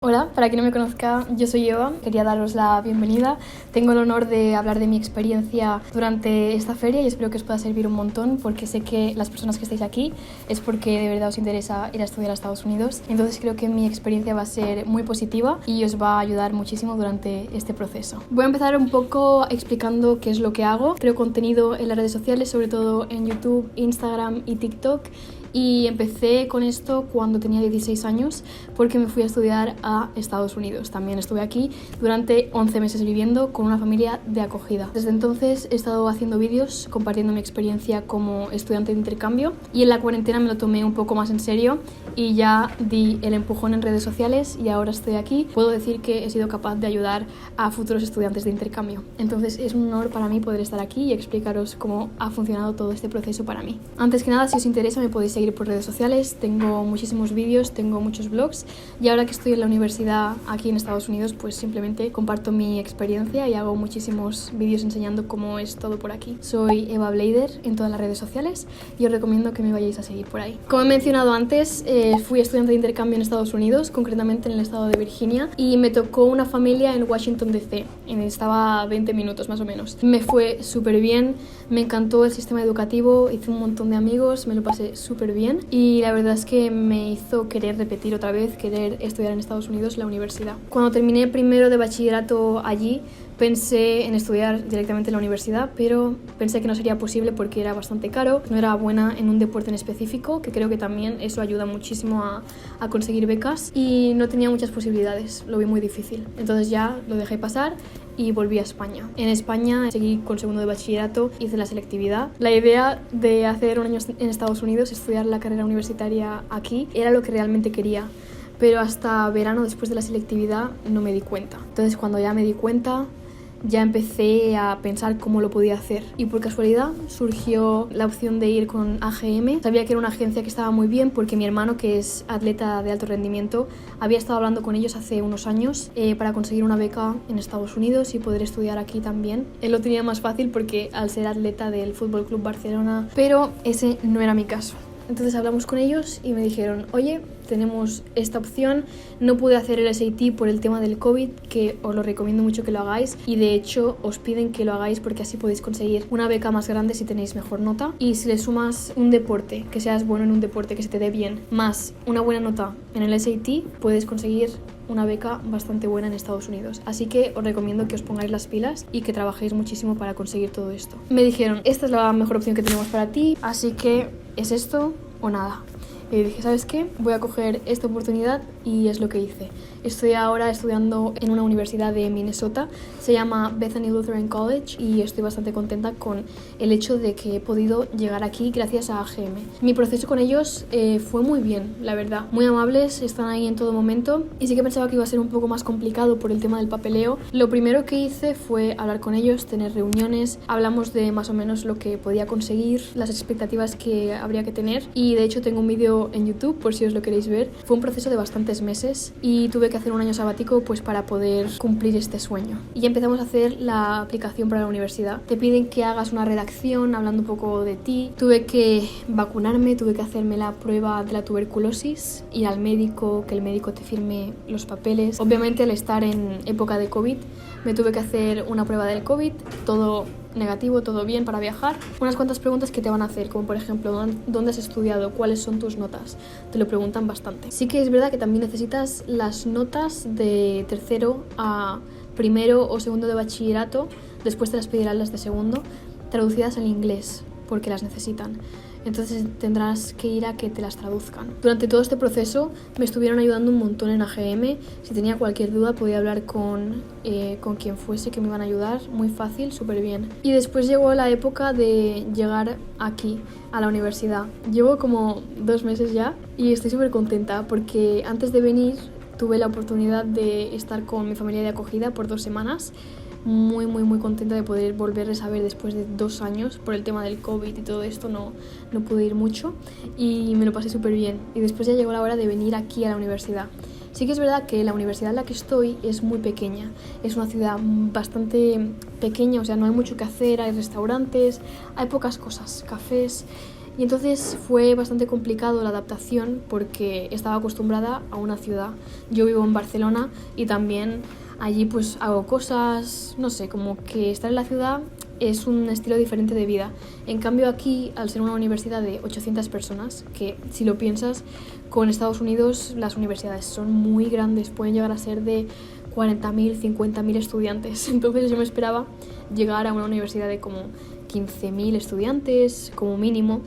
Hola, para quien no me conozca, yo soy Eva, quería daros la bienvenida. Tengo el honor de hablar de mi experiencia durante esta feria y espero que os pueda servir un montón porque sé que las personas que estáis aquí es porque de verdad os interesa ir a estudiar a Estados Unidos. Entonces creo que mi experiencia va a ser muy positiva y os va a ayudar muchísimo durante este proceso. Voy a empezar un poco explicando qué es lo que hago. Creo contenido en las redes sociales, sobre todo en YouTube, Instagram y TikTok. Y empecé con esto cuando tenía 16 años porque me fui a estudiar a Estados Unidos. También estuve aquí durante 11 meses viviendo con una familia de acogida. Desde entonces he estado haciendo vídeos compartiendo mi experiencia como estudiante de intercambio y en la cuarentena me lo tomé un poco más en serio y ya di el empujón en redes sociales y ahora estoy aquí. Puedo decir que he sido capaz de ayudar a futuros estudiantes de intercambio. Entonces es un honor para mí poder estar aquí y explicaros cómo ha funcionado todo este proceso para mí. Antes que nada, si os interesa me podéis seguir por redes sociales, tengo muchísimos vídeos, tengo muchos blogs y ahora que estoy en la universidad aquí en Estados Unidos pues simplemente comparto mi experiencia y hago muchísimos vídeos enseñando cómo es todo por aquí. Soy Eva Blader en todas las redes sociales y os recomiendo que me vayáis a seguir por ahí. Como he mencionado antes, fui estudiante de intercambio en Estados Unidos, concretamente en el estado de Virginia, y me tocó una familia en Washington DC, estaba a 20 minutos más o menos. Me fue súper bien, me encantó el sistema educativo, hice un montón de amigos, me lo pasé súper bien y la verdad es que me hizo querer repetir otra vez, querer estudiar en Estados Unidos la universidad. Cuando terminé primero de bachillerato allí, pensé en estudiar directamente en la universidad, pero pensé que no sería posible porque era bastante caro, no era buena en un deporte en específico, que creo que también eso ayuda muchísimo a conseguir becas, y no tenía muchas posibilidades, lo vi muy difícil. Entonces ya lo dejé pasar y volví a España. En España seguí con segundo de bachillerato, hice la selectividad. La idea de hacer un año en Estados Unidos, estudiar la carrera universitaria aquí, era lo que realmente quería. Pero hasta verano, después de la selectividad, no me di cuenta. Entonces cuando ya me di cuenta, ya empecé a pensar cómo lo podía hacer y por casualidad surgió la opción de ir con AGM. Sabía que era una agencia que estaba muy bien porque mi hermano, que es atleta de alto rendimiento, había estado hablando con ellos hace unos años para conseguir una beca en Estados Unidos y poder estudiar aquí también. Él lo tenía más fácil porque al ser atleta del Fútbol Club Barcelona, pero ese no era mi caso. Entonces hablamos con ellos y me dijeron, oye, tenemos esta opción, no pude hacer el SAT por el tema del COVID, que os lo recomiendo mucho que lo hagáis y de hecho os piden que lo hagáis porque así podéis conseguir una beca más grande si tenéis mejor nota, y si le sumas un deporte, que seas bueno en un deporte, que se te dé bien, más una buena nota en el SAT, puedes conseguir una beca bastante buena en Estados Unidos. Así que os recomiendo que os pongáis las pilas y que trabajéis muchísimo para conseguir todo esto. Me dijeron, esta es la mejor opción que tenemos para ti, así que es esto o nada. Y dije, ¿sabes qué? Voy a coger esta oportunidad y es lo que hice. Estoy ahora estudiando en una universidad de Minnesota, se llama Bethany Lutheran College, y estoy bastante contenta con el hecho de que he podido llegar aquí gracias a AGM. Mi proceso con ellos fue muy bien, la verdad. Muy amables, están ahí en todo momento, y sí que pensaba que iba a ser un poco más complicado por el tema del papeleo. Lo primero que hice fue hablar con ellos, tener reuniones, hablamos de más o menos lo que podía conseguir, las expectativas que habría que tener, y de hecho tengo un vídeo en YouTube por si os lo queréis ver. Fue un proceso de bastantes meses y tuve que hacer un año sabático pues para poder cumplir este sueño. Y ya empezamos a hacer la aplicación para la universidad. Te piden que hagas una redacción hablando un poco de ti. Tuve que vacunarme, tuve que hacerme la prueba de la tuberculosis, ir al médico, que el médico te firme los papeles. Obviamente al estar en época de COVID me tuve que hacer una prueba del COVID, todo negativo, todo bien para viajar. Unas cuantas preguntas que te van a hacer, como por ejemplo, ¿dónde has estudiado? ¿Cuáles son tus notas? Te lo preguntan bastante. Sí que es verdad que también necesitas las notas de tercero a primero o segundo de bachillerato, después te las pedirán las de segundo, traducidas al inglés, porque las necesitan. Entonces tendrás que ir a que te las traduzcan. Durante todo este proceso me estuvieron ayudando un montón en AGM. Si tenía cualquier duda podía hablar con quien fuese que me iban a ayudar. Muy fácil, súper bien. Y después llegó la época de llegar aquí, a la universidad. Llevo como 2 meses ya y estoy súper contenta porque antes de venir tuve la oportunidad de estar con mi familia de acogida por 2 semanas. Muy contenta de poder volverles a ver después de 2 años. Por el tema del COVID y todo esto no pude ir mucho y me lo pasé súper bien. Y después ya llegó la hora de venir aquí a la universidad. Sí que es verdad que la universidad en la que estoy es muy pequeña, es una ciudad bastante pequeña, o sea, no hay mucho que hacer, hay restaurantes, hay pocas cosas, cafés, Y entonces fue bastante complicado la adaptación porque estaba acostumbrada a una ciudad. Yo vivo en Barcelona y también allí pues hago cosas, no sé, como que estar en la ciudad es un estilo diferente de vida. En cambio aquí, al ser una universidad de 800 personas, que si lo piensas, con Estados Unidos las universidades son muy grandes, pueden llegar a ser de 40.000, 50.000 estudiantes. Entonces yo me esperaba llegar a una universidad de como 15.000 estudiantes como mínimo.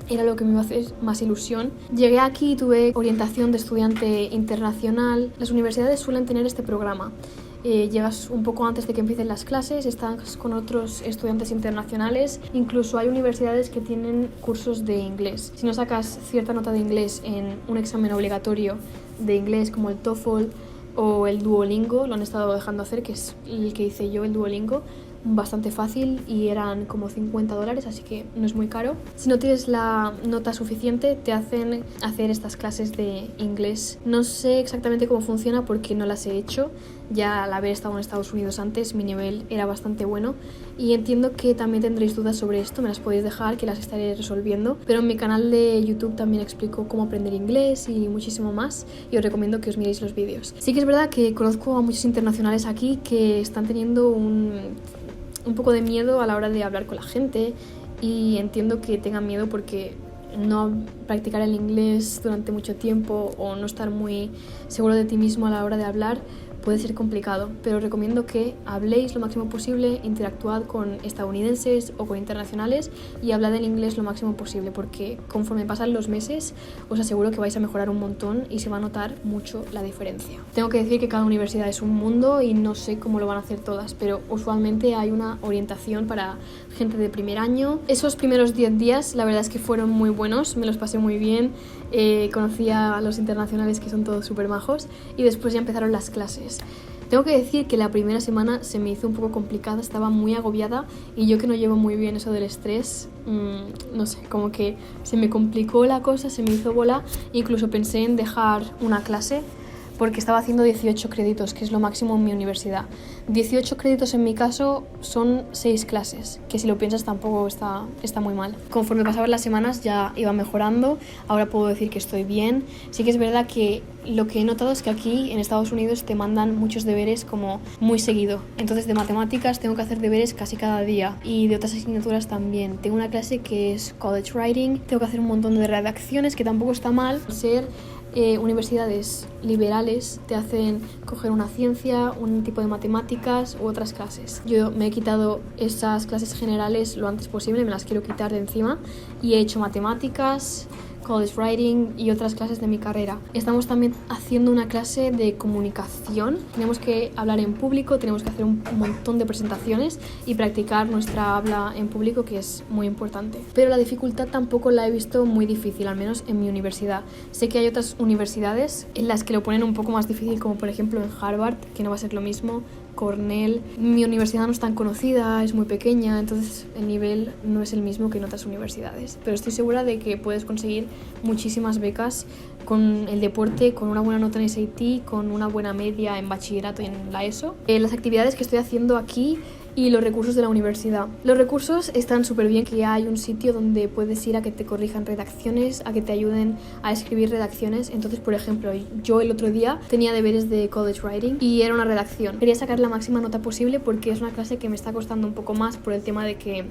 Era lo que me iba a hacer más ilusión. Llegué aquí y tuve orientación de estudiante internacional. Las universidades suelen tener este programa. Llegas un poco antes de que empiecen las clases, estás con otros estudiantes internacionales, incluso hay universidades que tienen cursos de inglés. Si no sacas cierta nota de inglés en un examen obligatorio de inglés como el TOEFL o el Duolingo, lo han estado dejando hacer, que es el que hice yo, el Duolingo, bastante fácil y eran como $50, así que no es muy caro. Si no tienes la nota suficiente, te hacen hacer estas clases de inglés. No sé exactamente cómo funciona porque no las he hecho. Ya al haber estado en Estados Unidos antes, mi nivel era bastante bueno y entiendo que también tendréis dudas sobre esto, me las podéis dejar, que las estaré resolviendo. Pero en mi canal de YouTube también explico cómo aprender inglés y muchísimo más y os recomiendo que os miréis los vídeos. Sí que es verdad que conozco a muchos internacionales aquí que están teniendo un poco de miedo a la hora de hablar con la gente y entiendo que tengan miedo porque no practicar el inglés durante mucho tiempo o no estar muy seguro de ti mismo a la hora de hablar puede ser complicado, pero recomiendo que habléis lo máximo posible, interactuad con estadounidenses o con internacionales y hablad en inglés lo máximo posible porque conforme pasan los meses os aseguro que vais a mejorar un montón y se va a notar mucho la diferencia. Tengo que decir que cada universidad es un mundo y no sé cómo lo van a hacer todas, pero usualmente hay una orientación para gente de primer año. Esos primeros 10 días la verdad es que fueron muy buenos, me los pasé muy bien, conocí a los internacionales que son todos súper majos y después ya empezaron las clases. Tengo que decir que la primera semana se me hizo un poco complicada, estaba muy agobiada y yo que no llevo muy bien eso del estrés, no sé, como que se me complicó la cosa, se me hizo bola, incluso pensé en dejar una clase porque estaba haciendo 18 créditos, que es lo máximo en mi universidad. 18 créditos en mi caso son 6 clases, que si lo piensas tampoco está muy mal. Conforme pasaban las semanas ya iba mejorando, ahora puedo decir que estoy bien. Sí que es verdad que lo que he notado es que aquí en Estados Unidos te mandan muchos deberes como muy seguido. Entonces de matemáticas tengo que hacer deberes casi cada día y de otras asignaturas también. Tengo una clase que es College Writing, tengo que hacer un montón de redacciones, que tampoco está mal. Ser universidades liberales te hacen coger una ciencia, un tipo de matemáticas u otras clases. Yo me he quitado esas clases generales lo antes posible, me las quiero quitar de encima y he hecho matemáticas, College Writing y otras clases de mi carrera. Estamos también haciendo una clase de comunicación. Tenemos que hablar en público, tenemos que hacer un montón de presentaciones y practicar nuestra habla en público, que es muy importante. Pero la dificultad tampoco la he visto muy difícil, al menos en mi universidad. Sé que hay otras universidades en las que lo ponen un poco más difícil, como por ejemplo en Harvard, que no va a ser lo mismo, Cornell. Mi universidad no es tan conocida, es muy pequeña, entonces el nivel no es el mismo que en otras universidades. Pero estoy segura de que puedes conseguir muchísimas becas con el deporte, con una buena nota en SAT, con una buena media en bachillerato y en la ESO. Las actividades que estoy haciendo aquí y los recursos de la universidad. Los recursos están súper bien, que hay un sitio donde puedes ir a que te corrijan redacciones, a que te ayuden a escribir redacciones. Entonces, por ejemplo, yo el otro día tenía deberes de College Writing y era una redacción. Quería sacar la máxima nota posible porque es una clase que me está costando un poco más por el tema de que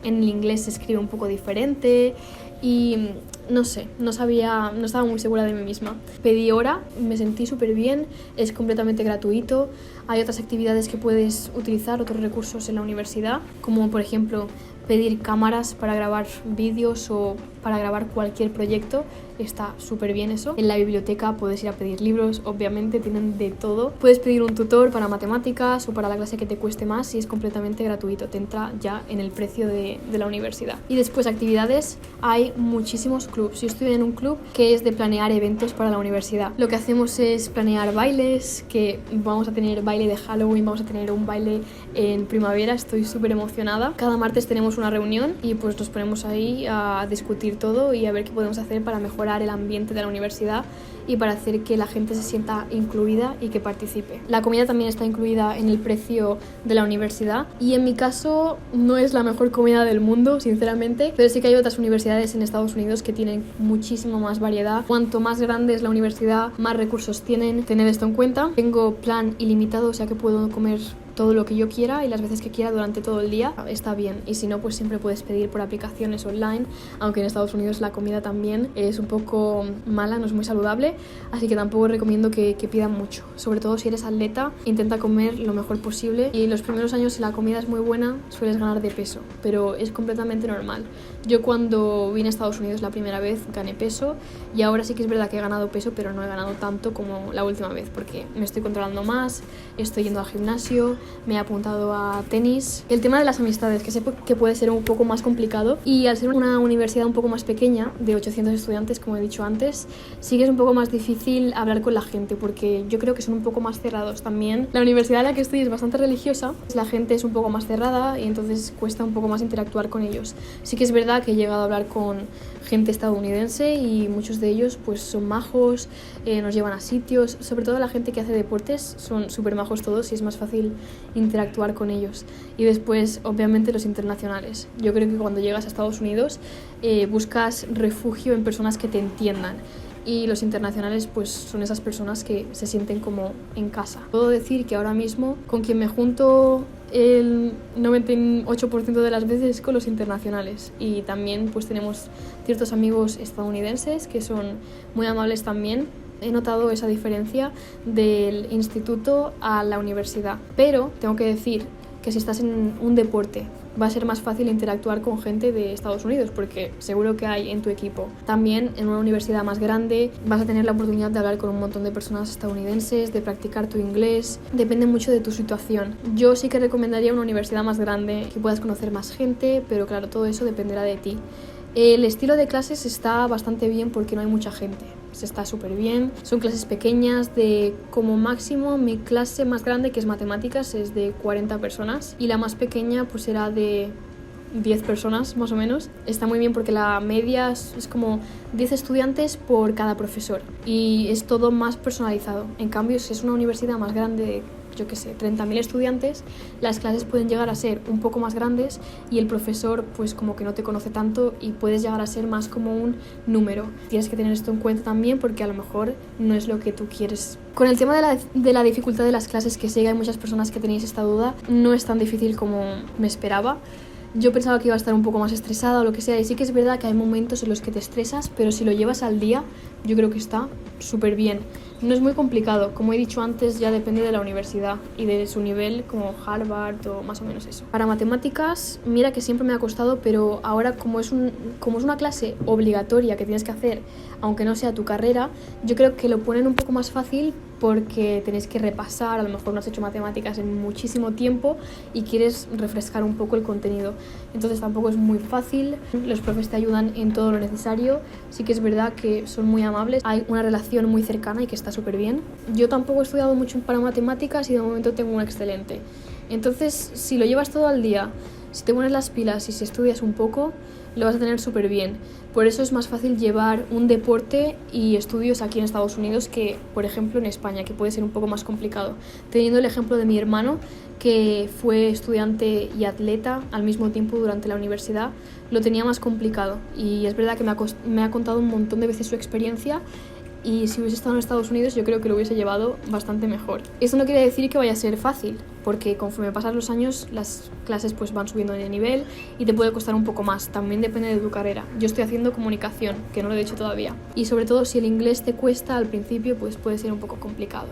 en el inglés se escribe un poco diferente y no sé, no estaba muy segura de mí misma. Pedí hora, me sentí súper bien, es completamente gratuito. Hay otras actividades que puedes utilizar, otros recursos en la universidad, como por ejemplo pedir cámaras para grabar vídeos o para grabar cualquier proyecto. Está súper bien eso. En la biblioteca puedes ir a pedir libros, obviamente tienen de todo. Puedes pedir un tutor para matemáticas o para la clase que te cueste más y es completamente gratuito, te entra ya en el precio de la universidad. Y después actividades, hay muchísimos clubs. Yo estoy en un club que es de planear eventos para la universidad. Lo que hacemos es planear bailes, que vamos a tener baile de Halloween, vamos a tener un baile en primavera, estoy súper emocionada. Cada martes tenemos una reunión y pues nos ponemos ahí a discutir discutir todo y a ver qué podemos hacer para mejorar el ambiente de la universidad y para hacer que la gente se sienta incluida y que participe. La comida también está incluida en el precio de la universidad y en mi caso no es la mejor comida del mundo, sinceramente, pero sí que hay otras universidades en Estados Unidos que tienen muchísimo más variedad. Cuanto más grande es la universidad, más recursos tienen. Tened esto en cuenta. Tengo plan ilimitado, o sea que puedo comer todo lo que yo quiera y las veces que quiera durante todo el día. Está bien, y si no, pues siempre puedes pedir por aplicaciones online, aunque en Estados Unidos la comida también es un poco mala, no es muy saludable, así que tampoco recomiendo que pidan mucho. Sobre todo si eres atleta, intenta comer lo mejor posible y los primeros años, si la comida es muy buena, sueles ganar de peso, pero es completamente normal. Yo cuando vine a Estados Unidos la primera vez gané peso y ahora sí que es verdad que he ganado peso, pero no he ganado tanto como la última vez porque me estoy controlando más, estoy yendo al gimnasio, me he apuntado a tenis. El tema de las amistades, que sé que puede ser un poco más complicado, y al ser una universidad un poco más pequeña, de 800 estudiantes, como he dicho antes, sí que es un poco más difícil hablar con la gente, porque yo creo que son un poco más cerrados también. La universidad en la que estoy es bastante religiosa, la gente es un poco más cerrada y entonces cuesta un poco más interactuar con ellos. Sí que es verdad que he llegado a hablar con gente estadounidense y muchos de ellos pues son majos, nos llevan a sitios, sobre todo la gente que hace deportes son súper majos todos y es más fácil interactuar con ellos. Y después obviamente los internacionales. Yo creo que cuando llegas a Estados Unidos buscas refugio en personas que te entiendan. Y los internacionales pues son esas personas que se sienten como en casa. Puedo decir que ahora mismo con quien me junto el 98% de las veces con los internacionales, y también pues tenemos ciertos amigos estadounidenses que son muy amables también. He notado esa diferencia del instituto a la universidad, pero tengo que decir que si estás en un deporte va a ser más fácil interactuar con gente de Estados Unidos porque seguro que hay en tu equipo. También en una universidad más grande vas a tener la oportunidad de hablar con un montón de personas estadounidenses, de practicar tu inglés. Depende mucho de tu situación. Yo sí que recomendaría una universidad más grande, que puedas conocer más gente, pero claro, todo eso dependerá de ti. El estilo de clases está bastante bien porque no hay mucha gente. Se está súper bien. Son clases pequeñas de como máximo, mi clase más grande, que es matemáticas, es de 40 personas y la más pequeña pues será de 10 personas más o menos. Está muy bien porque la media es como 10 estudiantes por cada profesor y es todo más personalizado. En cambio, si es una universidad más grande, yo qué sé, 30.000 estudiantes, las clases pueden llegar a ser un poco más grandes y el profesor pues como que no te conoce tanto y puedes llegar a ser más como un número. Tienes que tener esto en cuenta también porque a lo mejor no es lo que tú quieres. Con el tema de la dificultad de las clases, que sé que hay muchas personas que tenéis esta duda, no es tan difícil como me esperaba. Yo pensaba que iba a estar un poco más estresada o lo que sea, y sí que es verdad que hay momentos en los que te estresas, pero si lo llevas al día, yo creo que está súper bien. No es muy complicado, como he dicho antes, ya depende de la universidad y de su nivel, como Harvard o más o menos eso. Para matemáticas, mira que siempre me ha costado, pero ahora como es una clase obligatoria que tienes que hacer, aunque no sea tu carrera, yo creo que lo ponen un poco más fácil porque tenéis que repasar, a lo mejor no has hecho matemáticas en muchísimo tiempo y quieres refrescar un poco el contenido. Entonces tampoco es muy fácil, los profes te ayudan en todo lo necesario, sí que es verdad que son muy amables, hay una relación muy cercana y que está súper bien. Yo tampoco he estudiado mucho para matemáticas y de momento tengo un excelente. Entonces, si lo llevas todo al día, si te pones las pilas y si estudias un poco, lo vas a tener súper bien. Por eso es más fácil llevar un deporte y estudios aquí en Estados Unidos que, por ejemplo, en España, que puede ser un poco más complicado. Teniendo el ejemplo de mi hermano, que fue estudiante y atleta al mismo tiempo durante la universidad, lo tenía más complicado. Y es verdad que me ha contado un montón de veces su experiencia, y si hubiese estado en Estados Unidos yo creo que lo hubiese llevado bastante mejor. Esto no quiere decir que vaya a ser fácil, porque conforme pasan los años las clases pues van subiendo de nivel y te puede costar un poco más, también depende de tu carrera. Yo estoy haciendo comunicación, que no lo he hecho todavía, y sobre todo si el inglés te cuesta al principio pues puede ser un poco complicado,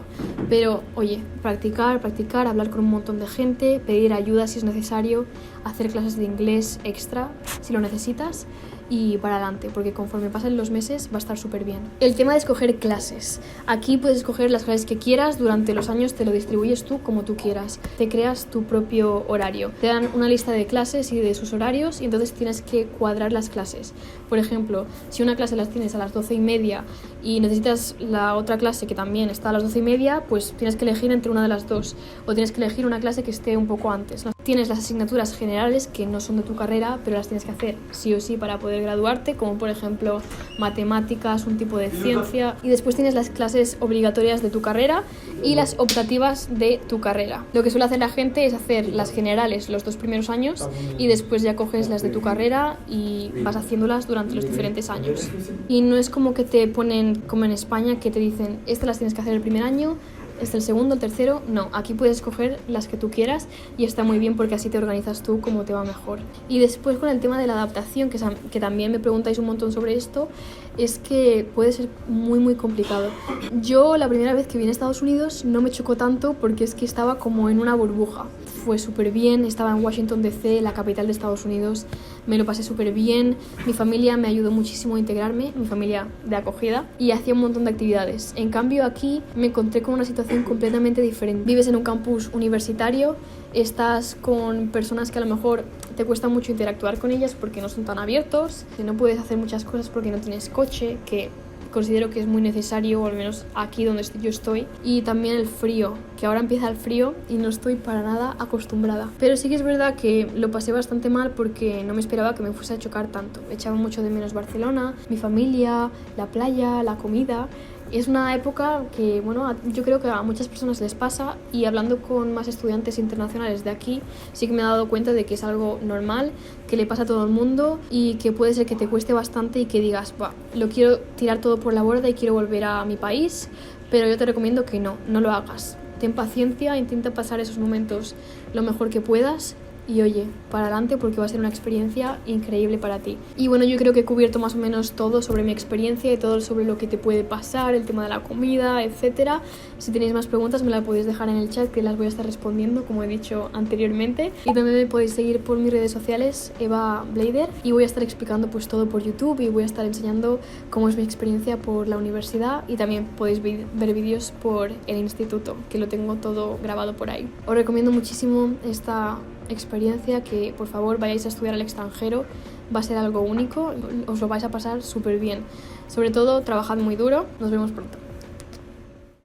pero oye, practicar, hablar con un montón de gente, pedir ayuda si es necesario, hacer clases de inglés extra si lo necesitas y para adelante, porque conforme pasen los meses va a estar súper bien. El tema de escoger clases. Aquí puedes escoger las clases que quieras, durante los años te lo distribuyes tú como tú quieras. Te creas tu propio horario. Te dan una lista de clases y de sus horarios y entonces tienes que cuadrar las clases. Por ejemplo, si una clase las tienes a las 12:30 y necesitas la otra clase que también está a las 12:30, pues tienes que elegir entre una de las dos, o tienes que elegir una clase que esté un poco antes. Tienes las asignaturas generales que no son de tu carrera, pero las tienes que hacer sí o sí para poder graduarte, como por ejemplo matemáticas, un tipo de ciencia. Y después tienes las clases obligatorias de tu carrera y las optativas de tu carrera. Lo que suele hacer la gente es hacer las generales los 2 primeros años y después ya coges las de tu carrera y vas haciéndolas durante los diferentes años. Y no es como que te ponen, como en España, que te dicen, estas las tienes que hacer el primer año, el segundo, el tercero, no. Aquí puedes escoger las que tú quieras y está muy bien porque así te organizas tú como te va mejor. Y después con el tema de la adaptación, que también me preguntáis un montón sobre esto, es que puede ser muy complicado. Yo la primera vez que vine a Estados Unidos no me chocó tanto porque es que estaba como en una burbuja. Fue súper bien, estaba en Washington DC, la capital de Estados Unidos, me lo pasé súper bien, mi familia me ayudó muchísimo a integrarme, mi familia de acogida, y hacía un montón de actividades. En cambio aquí me encontré con una situación completamente diferente. Vives en un campus universitario, estás con personas que a lo mejor te cuesta mucho interactuar con ellas porque no son tan abiertos, que no puedes hacer muchas cosas porque no tienes coche, que considero que es muy necesario, o al menos aquí donde yo estoy. Y también el frío, que ahora empieza el frío y no estoy para nada acostumbrada. Pero sí que es verdad que lo pasé bastante mal porque no me esperaba que me fuese a chocar tanto. Echaba mucho de menos Barcelona, mi familia, la playa, la comida. Es una época que, bueno, yo creo que a muchas personas les pasa, y hablando con más estudiantes internacionales de aquí, sí que me he dado cuenta de que es algo normal, que le pasa a todo el mundo y que puede ser que te cueste bastante y que digas, lo quiero tirar todo por la borda y quiero volver a mi país, pero yo te recomiendo que no lo hagas. Ten paciencia, intenta pasar esos momentos lo mejor que puedas. Y oye, para adelante porque va a ser una experiencia increíble para ti. Y bueno, yo creo que he cubierto más o menos todo sobre mi experiencia y todo sobre lo que te puede pasar, el tema de la comida, etcétera. Si tenéis más preguntas me las podéis dejar en el chat, que las voy a estar respondiendo, como he dicho anteriormente. Y también me podéis seguir por mis redes sociales, Eva Blader, y voy a estar explicando pues todo por YouTube y voy a estar enseñando cómo es mi experiencia por la universidad, y también podéis ver vídeos por el instituto, que lo tengo todo grabado por ahí. Os recomiendo muchísimo esta experiencia, que por favor vayáis a estudiar al extranjero, va a ser algo único, os lo vais a pasar súper bien. Sobre todo, trabajad muy duro, nos vemos pronto.